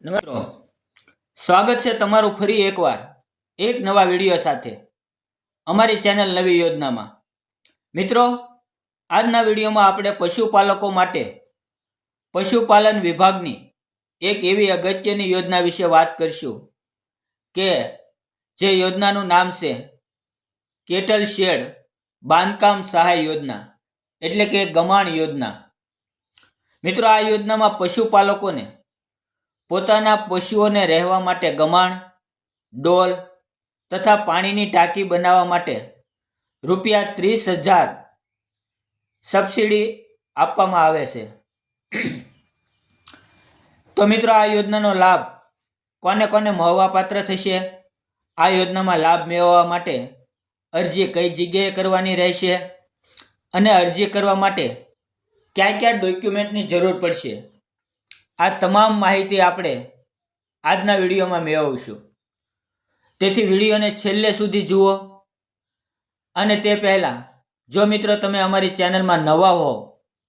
મિત્રો, સ્વાગત છે તમારું ફરી એકવાર એક નવા વિડીયો સાથે અમારી ચેનલ નવી યોજનામાં. મિત્રો, આજના વિડીયોમાં આપણે પશુપાલકો માટે પશુપાલન વિભાગની એક એવી અગત્યની યોજના વિશે વાત કરીશું કે જે યોજનાનું નામ છે કેટલ શેડ બાંધકામ સહાય યોજના, એટલે કે ગમાણ યોજના. મિત્રો, આ યોજનામાં પશુપાલકોને પોતાના પશુઓને રહેવા માટે ગમાણ, ડોલ તથા પાણીની ટાંકી બનાવવા માટે ₹30,000 સબસિડી આપવામાં આવે છે. તો મિત્રો, આ યોજનાનો લાભ કોને કોને મળવાપાત્ર થશે? આ યોજનામાં લાભ મેળવવા માટે અરજી કઈ જગ્યાએ કરવાની રહેશે અને અરજી કરવા માટે કયા કયા ડોક્યુમેન્ટની જરૂર પડશે, આ તમામ માહિતી આપણે આજના વિડીયોમાં મેળવીશું. તેથી વિડીયોને છેલ્લે સુધી જુઓ. અને તે પહેલાં જો મિત્રો તમે અમારી ચેનલમાં નવા હો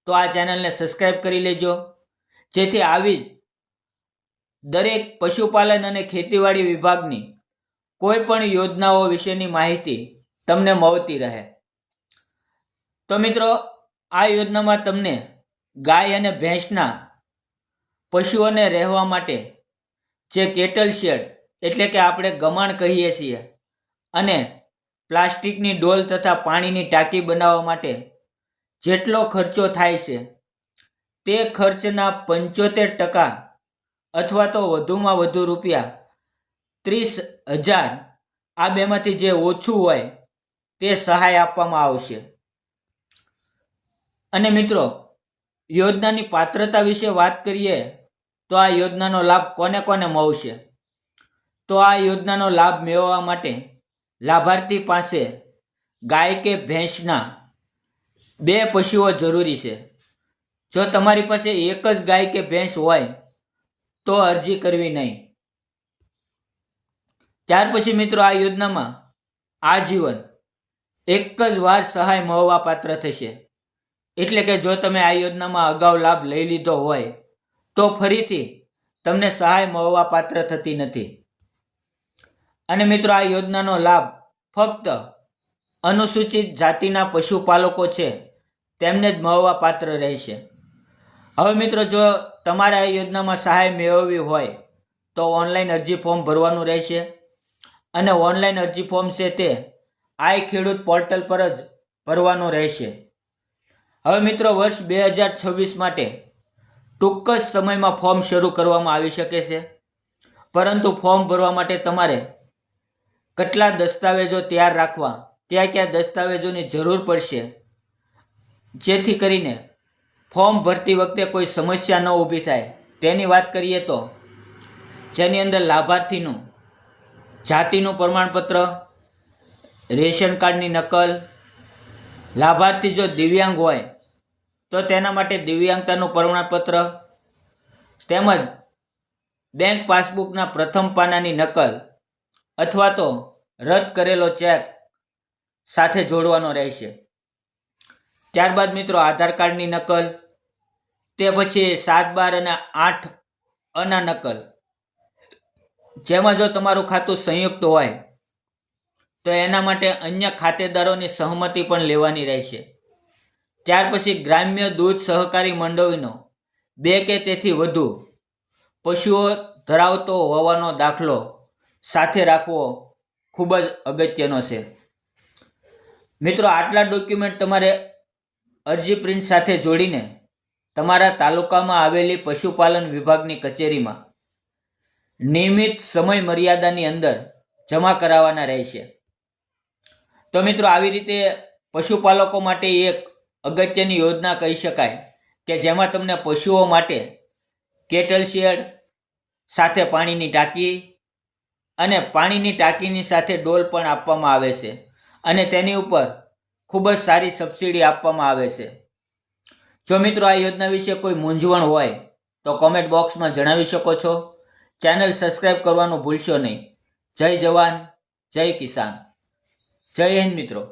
તો આ ચેનલને સબસ્ક્રાઈબ કરી લેજો, જેથી આવી જ દરેક પશુપાલન અને ખેતીવાડી વિભાગની કોઈ પણ યોજનાઓ વિશેની માહિતી તમને મળતી રહે. તો મિત્રો, આ યોજનામાં તમને ગાય અને ભેંસના પશુઓને રહેવા માટે જે કેટલ શેડ, એટલે કે આપણે ગમાણ કહીએ છીએ, અને પ્લાસ્ટિકની ડોલ તથા પાણીની ટાંકી બનાવવા માટે જેટલો ખર્ચો થાય છે તે ખર્ચના 75% અથવા તો વધુમાં વધુ ₹30,000 આ બેમાંથી જે ઓછું હોય તે સહાય આપવામાં આવશે. અને મિત્રો, યોજનાની પાત્રતા વિશે વાત કરીએ તો આ યોજનાનો લાભ કોને કોને મળશે? તો આ યોજનાનો લાભ મેળવવા માટે લાભાર્થી પાસે ગાય કે ભેંસના 2 પશુઓ જરૂરી છે. જો તમારી પાસે એક જ ગાય કે ભેંસ હોય તો અરજી કરવી નહીં. ત્યાર પછી મિત્રો, આ યોજનામાં આજીવન એક જ વાર સહાય મળવા પાત્ર થશે. એટલે કે જો તમે આ યોજનામાં અગાઉ લાભ લઈ લીધો હોય તો ફરીથી તમને સહાય મળવા પાત્ર થતી નથી. અને મિત્રો, આ યોજનાનો લાભ ફક્ત અનુસૂચિત જાતિના પશુપાલકો છે તેમને જ મળવા પાત્ર રહેશે. હવે મિત્રો, જો તમારે આ યોજનામાં સહાય મેળવવી હોય તો ઓનલાઈન અરજી ફોર્મ ભરવાનું રહેશે. અને ઓનલાઈન અરજી ફોર્મ છે તે આઈ ખેડૂત પોર્ટલ પર જ ભરવાનું રહેશે. હવે મિત્રો, વર્ષ 2026 માટે ટૂંક જ સમયમાં ફોર્મ શરૂ કરવામાં આવી શકે છે. પરંતુ ફોર્મ ભરવા માટે તમારે કેટલા દસ્તાવેજો તૈયાર રાખવા, કયા કયા દસ્તાવેજોની જરૂર પડશે, જેથી કરીને ફોર્મ ભરતી વખતે કોઈ સમસ્યા ન ઊભી થાય તેની વાત કરીએ તો જેની અંદર લાભાર્થીનું જાતિનું પ્રમાણપત્ર, રેશન કાર્ડની નકલ, લાભાર્થી જો દિવ્યાંગ હોય તો તેના માટે દિવ્યાંગતાનું પ્રમાણપત્ર, તેમજ બેંક પાસબુકના પ્રથમ પાનાની નકલ અથવા તો રદ કરેલો ચેક સાથે જોડવાનો રહેશે. ત્યારબાદ મિત્રો, આધાર કાર્ડની નકલ, તે પછી 7, 12 અને 8 અના નકલ, જેમાં જો તમારું ખાતું સંયુક્ત હોય તો એના માટે અન્ય ખાતેદારોની સહમતિ પણ લેવાની રહેશે. ત્યાર પછી ગ્રામ્ય દૂધ સહકારી મંડળીનો 2 કે તેથી વધુ પશુઓ ધરાવતો હોવાનો દાખલો સાથે રાખવો ખૂબ જ અગત્યનો છે. મિત્રો, આટલા ડોક્યુમેન્ટ તમારે અરજી પ્રિન્ટ સાથે જોડીને તમારા તાલુકામાં આવેલી પશુપાલન વિભાગની કચેરીમાં નિયમિત સમય મર્યાદાની અંદર જમા કરાવવાના રહેશે. તો મિત્રો, આવી રીતે પશુપાલકો માટે એક અગત્યની યોજના કહી શકાય કે જેમાં તમને પશુઓ માટે કેટલ શેડ સાથે પાણીની ટાંકી અને પાણીની ટાંકીની સાથે ડોલ પણ આપવામાં આવે છે. અને તેની ઉપર ખૂબ જ સારી સબસિડી આપવામાં આવે છે. જો મિત્રો, આ યોજના વિશે કોઈ મૂંઝવણ હોય તો કોમેન્ટ બોક્સમાં જણાવી શકો છો. ચેનલ સબસ્ક્રાઈબ કરવાનું ભૂલશો નહીં. જય જવાન, જય કિસાન, જય હિન્દ મિત્રો.